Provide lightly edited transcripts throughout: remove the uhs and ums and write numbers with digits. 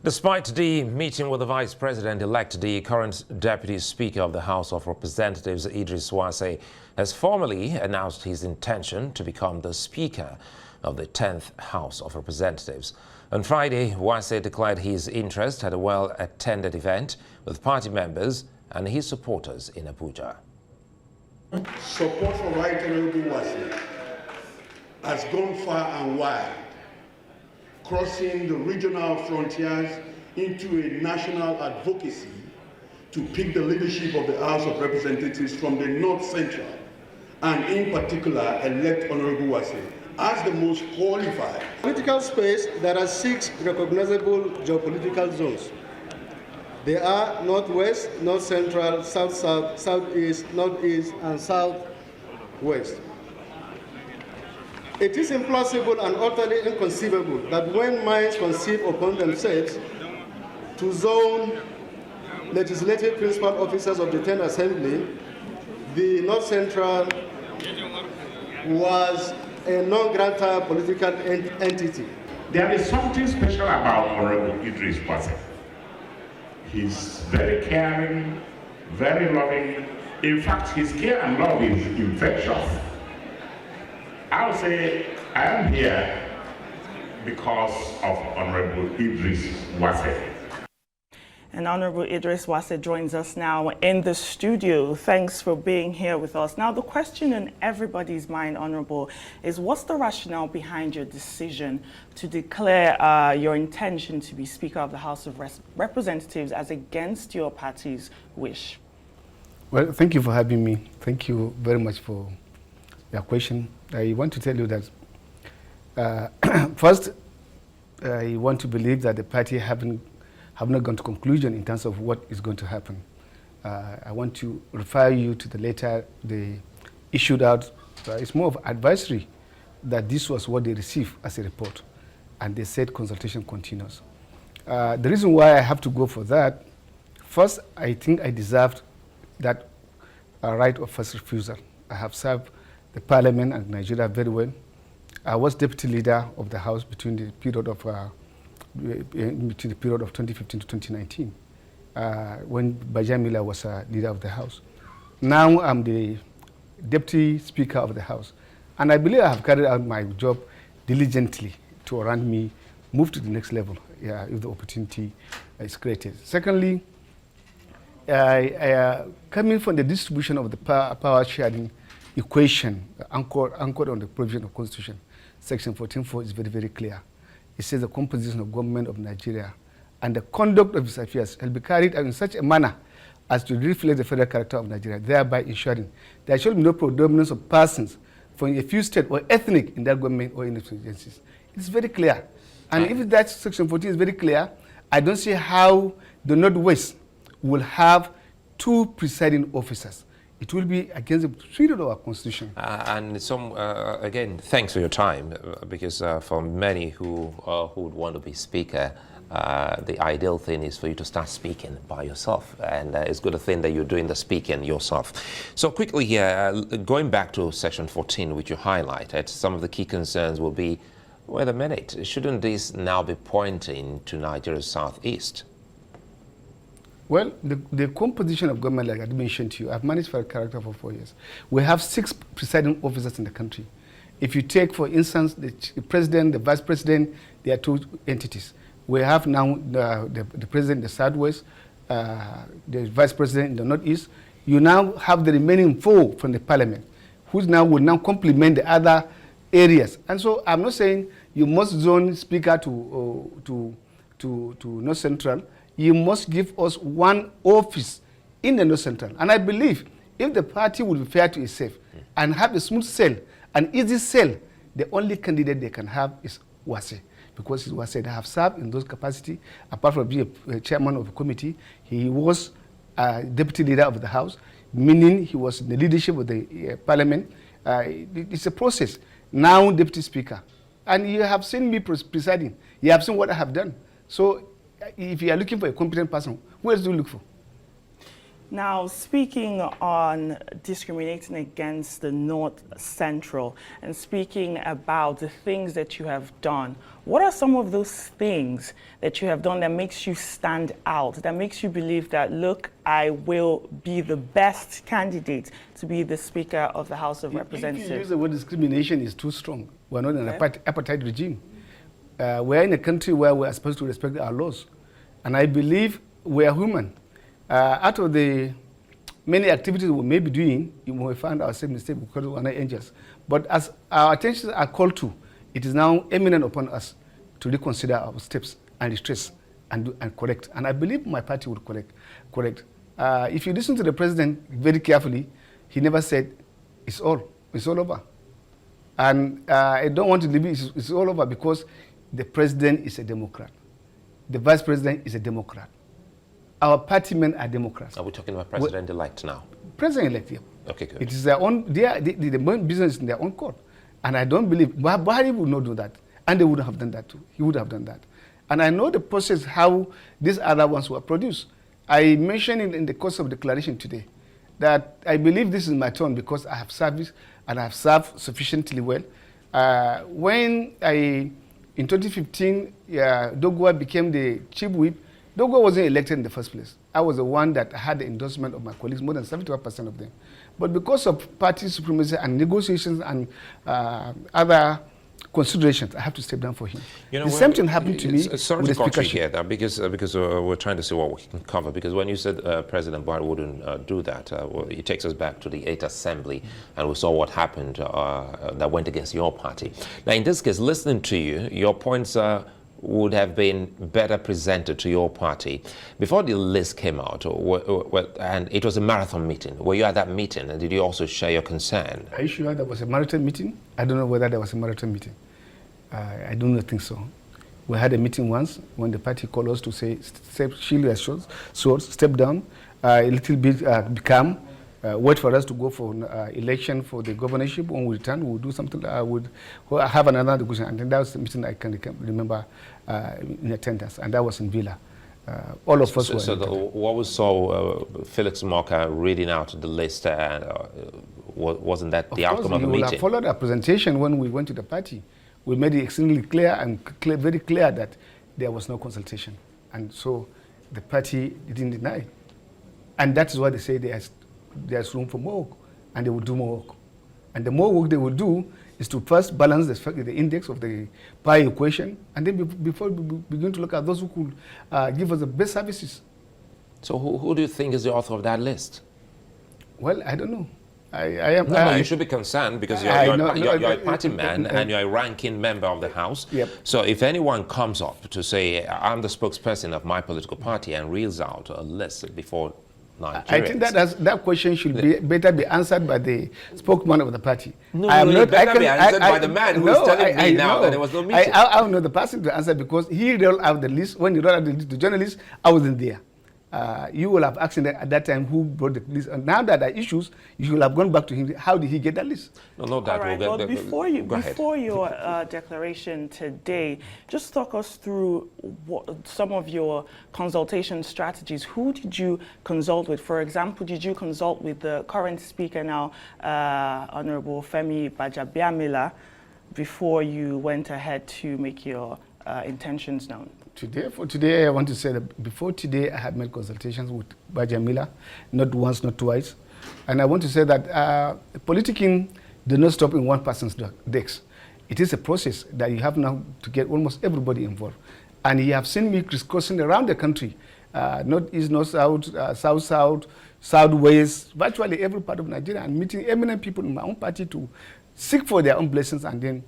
Despite the meeting with the Vice President-elect, the current Deputy Speaker of the House of Representatives, Idris Wase, has formally announced his intention to become the Speaker of the 10th House of Representatives. On Friday, Wase declared his interest at a well-attended event with party members and his supporters in Abuja. Support for Right Honorable Wase has gone far and wide, crossing the regional frontiers into a national advocacy to pick the leadership of the House of Representatives from the North Central, and in particular elect Honorable Wase as the most qualified. Political space, there are 6 recognizable geopolitical zones. They are Northwest, North Central, South-South, Southeast, Northeast, and Southwest. It is implausible and utterly inconceivable that when minds conceive upon themselves to zone legislative principal officers of the 10th Assembly, the North Central was a non-grata political entity. There is something special about Honorable Idris Wase. He's very caring, very loving. In fact, his care and love is infectious. I'll say I am here because of Honorable Idris Wase. And Honorable Idris Wase joins us now in the studio. Thanks for being here with us. Now, the question in everybody's mind, Honorable, is what's the rationale behind your decision to declare your intention to be Speaker of the House of Representatives as against your party's wish? Well, thank you for having me. Thank you very much for your question. I want to tell you that first, I want to believe that the party have not gone to conclusion in terms of what is going to happen. I want to refer you to the letter they issued out. It's more of advisory that this was what they received as a report, and they said consultation continues. The reason why I have to go for that, first, I think I deserved that right of first refusal. I have served the Parliament and Nigeria very well. I was deputy leader of the House between the period of 2015 to 2019, when Bajamila was leader of the House. Now I'm the deputy speaker of the House, and I believe I have carried out my job diligently to around me move to the next level if the opportunity is created. Secondly, coming from the distribution of the power sharing equation anchored on the provision of Constitution, Section 14.4 is very, very clear. It says the composition of government of Nigeria and the conduct of its affairs shall be carried out in such a manner as to reflect the federal character of Nigeria, thereby ensuring there shall be no predominance of persons from a few state or ethnic in that government or in its agencies. It's very clear. And if that Section 14 is very clear, I don't see how the Northwest will have 2 presiding officers. It will be against the spirit of our Constitution. And again, thanks for your time, because for many who would want to be Speaker, the ideal thing is for you to start speaking by yourself. And it's good to think that you're doing the speaking yourself. So quickly here, going back to Section 14, which you highlighted, some of the key concerns will be, wait a minute, shouldn't this now be pointing to Nigeria's southeast? Well, the composition of government, like I mentioned to you, I've managed for a character for 4 years. We have 6 presiding officers in the country. If you take, for instance, the president, the vice president, they are 2 entities. We have now the president in the southwest, the vice president in the northeast. You now have the remaining 4 from the parliament, who now will now complement the other areas. And so I'm not saying you must zone speaker to North Central. You must give us 1 office in the North Central. And I believe if the party will be fair to itself and have a smooth sell, an easy sell, the only candidate they can have is Wase. Because Wase, they have served in those capacities. Apart from being a chairman of the committee, he was a deputy leader of the House, meaning he was in the leadership of the Parliament. It's a process. Now deputy speaker. And you have seen me presiding. You have seen what I have done. So if you are looking for a competent person, who else do you look for? Now, speaking on discriminating against the North Central and speaking about the things that you have done, what are some of those things that you have done that makes you stand out, that makes you believe that, look, I will be the best candidate to be the Speaker of the House of Representatives? If you use the word discrimination is too strong. We're not in an apartheid regime. We're in a country where we are supposed to respect our laws. And I believe we are human. Out of the many activities we may be doing, you may find ourselves mistakes because we are not angels. But as our attentions are called to, it is now eminent upon us to reconsider our steps and retrace and correct. And I believe my party would correct. If you listen to the president very carefully, he never said it's all over. And I don't want to leave it, it's all over, because the president is a Democrat. The vice president is a Democrat. Our party men are Democrats. Are we talking about president-elect now? President-elect, yeah. Okay, good. It is their own, the business in their own court. And I don't believe, Buhari would not do that. And they would have done that too. He would have done that. And I know the process, how these other ones were produced. I mentioned in the course of declaration today that I believe this is my turn because I have service and I have served sufficiently well. In 2015, Dogwa became the chief whip. Dogwa wasn't elected in the first place. I was the one that had the endorsement of my colleagues, more than 75% of them. But because of party supremacy and negotiations and other considerations, I have to step down for him. You know, the same thing happened to me sorry with to the cut you speakership. here, because we're trying to see what we can cover. Because when you said President Buhari wouldn't do that, well, it takes us back to the 8th Assembly, and we saw what happened that went against your party. Now, in this case, listening to you, your points would have been better presented to your party. Before the list came out, and it was a marathon meeting, were you at that meeting, and did you also share your concern? Are you sure there was a marathon meeting? I don't know whether there was a marathon meeting. I do not think so. We had a meeting once when the party called us to say, shield your swords, step down, a little bit, be calm, wait for us to go for election for the governorship. When we return, we'll do something. We'll have another discussion. And then that was the meeting I can remember in attendance, and that was in Villa. All of us were. So what we saw Felix Moka reading out the list, and wasn't that the outcome of the meeting? Have followed our presentation when we went to the party. We made it extremely clear and very clear that there was no consultation. And so the party didn't deny. And that is why they say there's room for more work, and they will do more work. And the more work they will do is to first balance the index of the pie equation, and then before we begin to look at those who could give us the best services. So who do you think is the author of that list? Well, I don't know. You should be concerned because you're a party man and you're a ranking member of the House. Yep. So if anyone comes up to say, I'm the spokesperson of my political party and reels out a list before Nigerians. I think that question should better be answered by the spokesman of the party. No, it better be answered by the man who is telling me now that there was no meeting. I don't know the person to answer because he rolled out the list. When he rolled out the list to journalists, I wasn't there. You will have asked him at that time who brought the list. And now that there are issues, you will have gone back to him. How did he get that list? No, that all right, will well, before your declaration today, just talk us through some of your consultation strategies. Who did you consult with? For example, did you consult with the current speaker now, Honorable Femi Gbajabiamila, before you went ahead to make your intentions known? Today, I want to say that before today, I had made consultations with Gbajabiamila, not once, not twice. And I want to say that politicking does not stop in one person's decks. It is a process that you have now to get almost everybody involved. And you have seen me crisscrossing around the country, northeast, north-south, south-south, south-west, virtually every part of Nigeria, and meeting eminent people in my own party to seek for their own blessings and then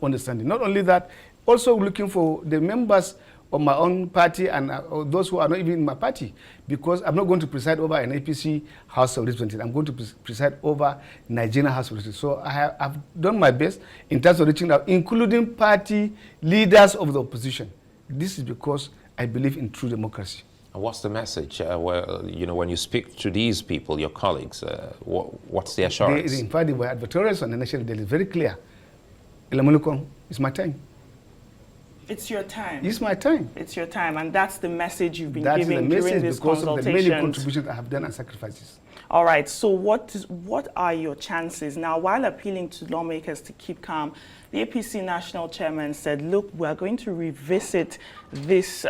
understanding. Not only that, also looking for the members of my own party and those who are not even in my party, because I'm not going to preside over an APC House of Representatives. I'm going to preside over Nigerian House of Representatives. So I've done my best in terms of reaching out, including party leaders of the opposition. This is because I believe in true democracy. And what's the message? When you speak to these people, your colleagues, what's the assurance? In fact, they were advertorials on the national daily. Very clear. Elamunukon, it's my time. It's your time. It's my time. It's your time, and that's the message you've been That's the giving message during this because of the many consultation. contributions I have done and sacrifices. All right, so what are your chances? Now, while appealing to lawmakers to keep calm, the APC national chairman said, look, we're going to revisit this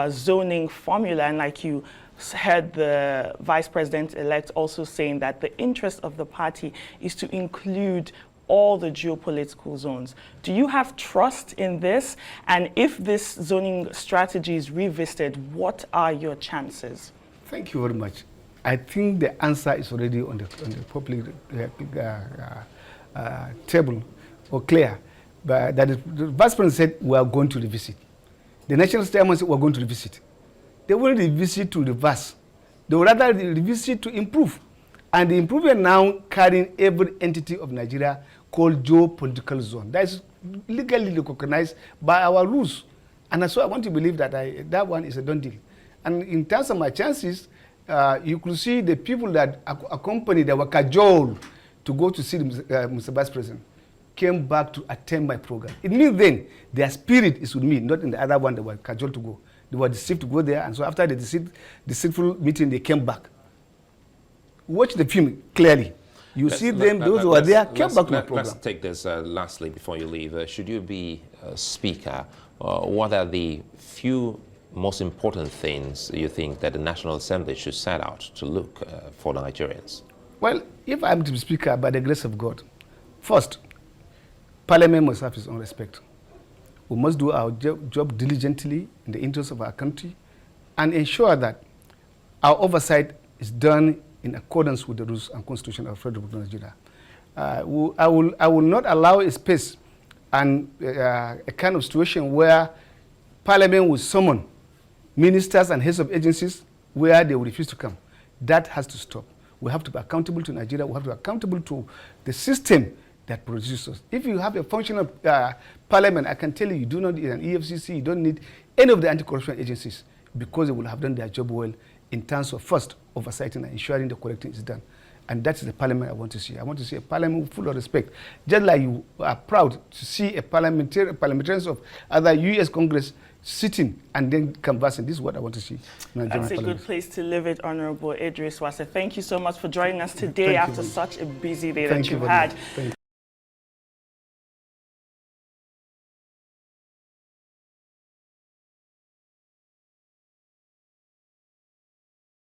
zoning formula, and like you heard the vice president-elect also saying that the interest of the party is to include all the geopolitical zones. Do you have trust in this? And if this zoning strategy is revisited, what are your chances? Thank you very much. I think the answer is already on the public table or clear. But that is, the vice president said we are going to revisit. The national chairman said we are going to revisit. They will revisit to reverse. They will rather revisit to improve. And the improvement now carrying every entity of Nigeria called geopolitical zone. That is legally recognized by our rules. And so I want to believe that that one is a done deal. And in terms of my chances, you could see the people that accompanied, that were cajoled to go to see Mr. Vice President, came back to attend my program. It means then their spirit is with me, not in the other one that were cajoled to go. They were deceived to go there, and so after the deceitful meeting, they came back. Watch the film clearly. You see them, those who are there, came back to my program. Let's take this lastly before you leave. Should you be Speaker, what are the few most important things you think that the National Assembly should set out to look for Nigerians? Well, if I'm to be Speaker, by the grace of God, first, Parliament must have its own respect. We must do our job diligently in the interest of our country and ensure that our oversight is done in accordance with the rules and constitution of the Federal Republic of Nigeria. I will not allow a space and a kind of situation where Parliament will summon ministers and heads of agencies where they will refuse to come. That has to stop. We have to be accountable to Nigeria. We have to be accountable to the system that produces us. If you have a functional Parliament, I can tell you, you do not need an EFCC, you don't need any of the anti-corruption agencies, because they will have done their job well in terms of first oversighting and ensuring the correcting is done. And that's the Parliament I want to see. I want to see a Parliament full of respect. Just like you are proud to see a parliamentarians of other US Congress sitting and then conversing. This is what I want to see. That's a good place to leave it, Honorable Idris Wase. Thank you so much for joining us today after such a busy day that you've had.